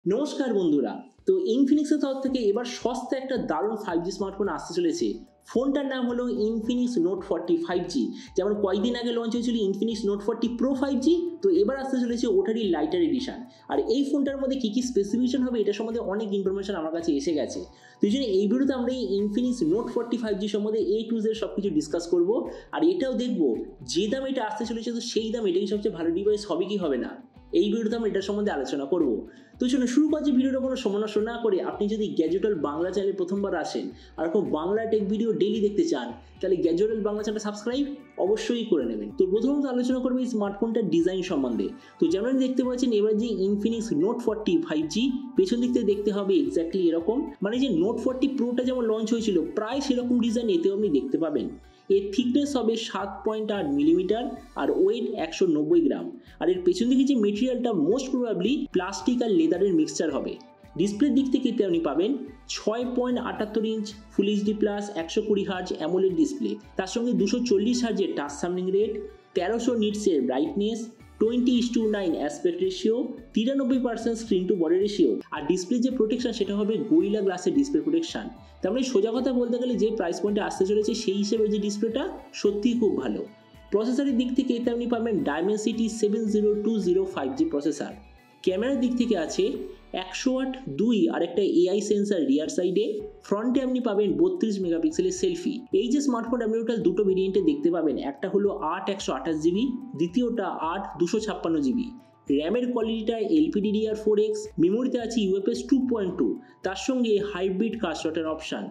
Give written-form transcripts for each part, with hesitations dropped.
নমস্কার বন্ধুরা। তো ইনফিনিক্সের তরফ থেকে এবার সস্তা একটা দারুণ 5G স্মার্টফোন আসতে চলেছে। ফোনটার নাম হলো ইনফিনিক্স নোট 40 5G। যেমন কয়েকদিন আগে লঞ্চ হয়েছিল ইনফিনিক্স নোট 40 প্রো 5G, তো এবার আসতে চলেছে ওটারই লাইটার এডিশন। আর এই ফোনটার মধ্যে কী কী স্পেসিফিকেশন হবে এটা সম্বন্ধে অনেক ইনফরমেশন আমার কাছে এসে গেছে। তো এই জন্য এই ভিডিওতে আমরা এই ইনফিনিক্স নোট 40 5G সম্বন্ধে A to Z সব কিছু ডিসকাস করবো। আর এটাও দেখবো যে দাম এটা আসতে চলেছে, তো সেই দাম এটাই সবচেয়ে ভালো ডিভাইস হবে কি হবে না, এই ভিডিওতে আমরা এটার সম্বন্ধে আলোচনা করব। তো চলুন শুরু করছি ভিডিওটা কোনো সময় নষ্ট না করে। আপনি যদি গ্যাজেটাল বাংলা চ্যানেলে প্রথমবার আসেন আর কোনো বাংলা টেক ভিডিও ডেইলি দেখতে চান, তাহলে গ্যাজেটাল বাংলা চ্যানেল সাবস্ক্রাইব অবশ্যই করে নেবেন। তো প্রথমত আলোচনা করবো এই স্মার্টফোনটার ডিজাইন সম্বন্ধে। তো যেমন দেখতে পাচ্ছেন এবার যে ইনফিনিক্স নোট 40 5G পেছন দিক থেকে দেখতে হবে এক্স্যাক্টলি এরকম, মানে যে নোট 40 প্রোটা যেমন লঞ্চ হয়েছিল প্রায় সেরকম ডিজাইন এতেও আপনি দেখতে পাবেন। এর থিকনেস হবে 7.8 মিলিমিটার আর ওয়েট 190 গ্রাম। আর এর পেছন দিকে যে মেটেরিয়ালটা মোস্ট প্রবাবলি প্লাস্টিক আর লেদারের মিক্সচার হবে। ডিসপ্লের দিক থেকে এতে আপনি পাবেন 6.78 inch full HD plus 120 hertz AMOLED display, তার সঙ্গে 240 হার্জের টাচ সামলিং রেট, 1300 নিটসের brightness, 20:9 aspect ratio, 93% screen to body ratio. আর ডিসপ্লে যে প্রোটেকশন সেটা হবে গরিলা গ্লাসের ডিসপ্লে প্রোটেকশন। তার মানে সোজা কথা বলতে গেলে যে প্রাইস পয়েন্টে আসতে চলেছে সেই হিসেবে যে ডিসপ্লেটা সত্যিই খুব ভালো। প্রসেসরের দিক থেকে এতে আপনি পাবেন ডায়মেনসিটি 7020 5G প্রসেসর। ক্যামেরার দিক থেকে আছে 100W 2 আর একটা AI সেন্সার রিয়ার সাইডে। ফ্রন্টে আপনি পাবেন 32 মেগাপিক্সেলের সেলফি। এই যে স্মার্টফোন আপনি টোটাল দুটো ভেরিয়েন্টে দেখতে পাবেন, একটা হলো 8/128GB, দ্বিতীয়টা 8/256GB। র্যামের কোয়ালিটিটা LPDDR4X, মেমোরিতে আছে UFS 2.2, তার সঙ্গে হাইব্রিড কার স্লটের অপশান।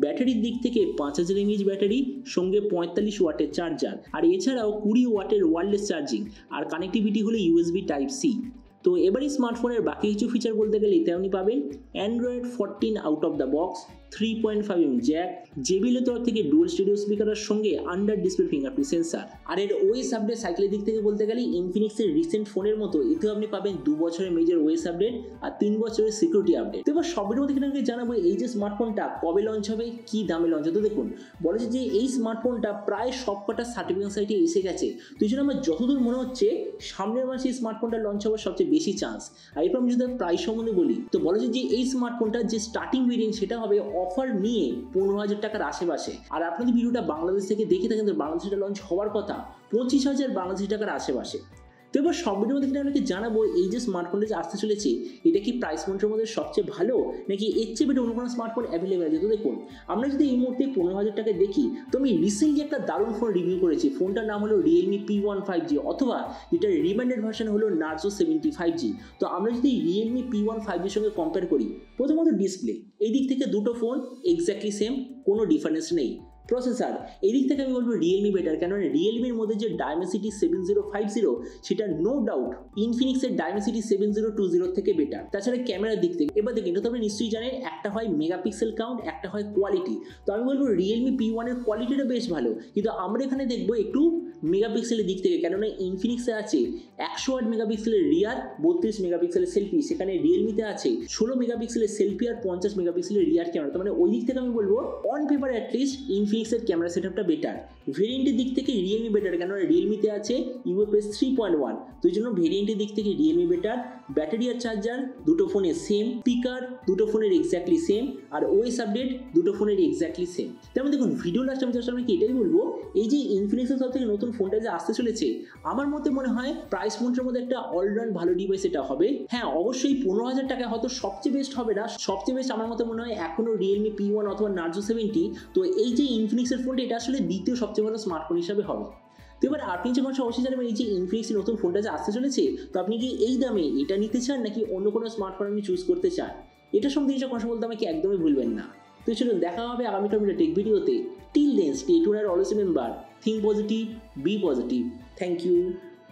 ব্যাটারির দিক থেকে 5000 mAh ব্যাটারি, সঙ্গে 45 ওয়াটের চার্জার, আর এছাড়াও 20 ওয়াটের ওয়্যারলেস চার্জিং, আর কানেক্টিভিটি হলো USB Type-C। তো এবারই স্মার্টফোনের বাকি কিছু ফিচার বলতে গেলে এতে আপনি পাবেন Android 14 out of the box, 3.5mm jack, জেবিএলের তরফ থেকে ডুয়াল স্টেরিও স্পিকারের সঙ্গে আন্ডার ডিসপ্লে ফিঙ্গারপ্রিন্ট সেন্সার। আর এর ওএস আপডেট সাইকেলের দিক থেকে বলতে গেলে ইনফিনিক্সের রিসেন্ট ফোনের মতো এতেও আপনি পাবেন 2 বছরের মেজর ওএস আপডেট আর 3 বছরের সিকিউরিটি আপডেট। তো এবার সবের মধ্যে কিন্তু জানাবো এই যে স্মার্টফোনটা কবে লঞ্চ হবে, কি দামে লঞ্চ হবে। তো দেখুন বলেছে যে এই স্মার্টফোনটা প্রায় সবকটা সার্টিফিকেশন সাইটে এসে গেছে, তো এই জন্য আমার যতদূর মনে হচ্ছে সামনের মাসে এই স্মার্টফোনটা লঞ্চ হওয়ার সবচেয়ে বেশি চান্স। আর এরপর আমি যদি প্রাইস সম্বন্ধে বলি, তো বলেছে যে এই স্মার্টফোনটার যে স্টার্টিং ভেরিয়েন্ট সেটা হবে অফার নিয়ে 15,000 টাকার আশেপাশে। আর আপনাদের ভিডিওটা বাংলাদেশ থেকে দেখে থাকেন, তো বাংলাদেশে লঞ্চ হওয়ার কথা 25,000 বাংলাদেশি টাকার আশেপাশে। তো এবার সব ভিডিওর মধ্যে কিন্তু আপনাকে জানাবো এই যে স্মার্টফোনটা যে আসতে চলেছে এটা কি প্রাইস পয়েন্টের মধ্যে সবচেয়ে ভালো, নাকি এর চেয়ে বেটে অন্য কোনো স্মার্টফোন অ্যাভেলেবেল আছে। তো দেখুন আমরা যদি এই মুহূর্তে 15,000 টাকায় দেখি, তো আমি রিসেন্টলি একটা দারুণ ফোন রিভিউ করেছি। ফোনটার নাম হলো Realme P1 5G, অথবা যেটা রিব্র্যান্ডেড ভার্সন হলো Narzo 70 5G। তো আমরা যদি Realme P1 5Gর সঙ্গে কম্পেয়ার করি, প্রথমত ডিসপ্লে এই দিক থেকে দুটো ফোন এক্স্যাক্টলি সেম, কোনো ডিফারেন্স নেই। প্রসেসর এই দিক থেকে আমি বলবো রিয়েলমি বেটার, কেননা রিয়েলমির মধ্যে যে ডায়মেনসিটি 7050 সেটা নো ডাউট ইনফিনিক্সের ডায়মেনসিটি 7020 থেকে বেটার। তাছাড়া ক্যামেরার দিক থেকে এবার দেখেন, এটা তো আপনি নিশ্চয়ই জানেন, একটা হয় মেগাপিক্সেল কাউন্ট, একটা হয় কোয়ালিটি। তো আমি বলবো রিয়েলমি P1 এর কোয়ালিটিটা বেশ ভালো, কিন্তু আমরা এখানে দেখবো একটু মেগাপিক্সেলের দিক থেকে, কেননা ইনফিনিক্সে আছে 108 মেগাপিক্সেলের রিয়ার, 32 মেগাপিক্সেলের সেলফি, সেখানে রিয়েলমিতে আছে 16 মেগাপিক্সেলের সেলফি আর 50 মেগাপিক্সেলের রিয়ার ক্যামেরা। তো মানে ওই দিক থেকে আমি বলবো অন পেপার অ্যাটলিস্ট ইনফিনিক্সের ক্যামেরা সেটআপটা বেটার। ভেরিয়েন্টের দিক থেকে রিয়েলমি বেটার, কেননা রিয়েলমিতে আছে UFS 3.1, তো এই জন্য ভেরিয়েন্টের দিক থেকে রিয়েলমি বেটার। ব্যাটারি আর চার্জার দুটো ফোনের সেম, স্পিকার দুটো ফোনের এক্স্যাক্টলি সেম, আর ওএস আপডেট দুটো ফোনের এক্স্যাক্টলি সেম। তেমন দেখুন ভিডিও লাস্ট আমি জাস্ট আপনাকে এটাই বলবো, এই যে ইনফিনিক্সের তরফ থেকে নতুন ফোনটা যে আসতে চলেছে, আমার মতে মনে হয় প্রাইস পয়েন্টের মধ্যে একটা অলরাউন্ড ভালো ডিভাইস এটা হবে। হ্যাঁ অবশ্যই 15,000 টাকা হয়তো সবচেয়ে বেস্ট হবে না, সবচেয়ে বেস্ট আমার মতে মনে হয় এখনো রিয়েলমি P1 অথবা Narzo 70। তো এই যে ইনফিনিক্সের ফোনটা এটা আসলে দ্বিতীয় সবচেয়ে ভালো স্মার্টফোন হিসাবে হবে। তো এবার আপনি যখন অবশ্যই জানবেন এই যে ইনফিনিক্সের নতুন ফোনটা যে আসতে চলেছে, তো আপনি কি এই দামে এটা নিতে চান, নাকি অন্য কোনো স্মার্টফোন আপনি চুজ করতে চান, এটা সম্বন্ধে কথা বলতে আমাকে একদমই ভুলবেন না। তো চলুন দেখা হবে আগামীকাল টেক ভিডিওতে। টিল দেন স্টে টিউনড আর always remember, think positive, be positive. Thank you.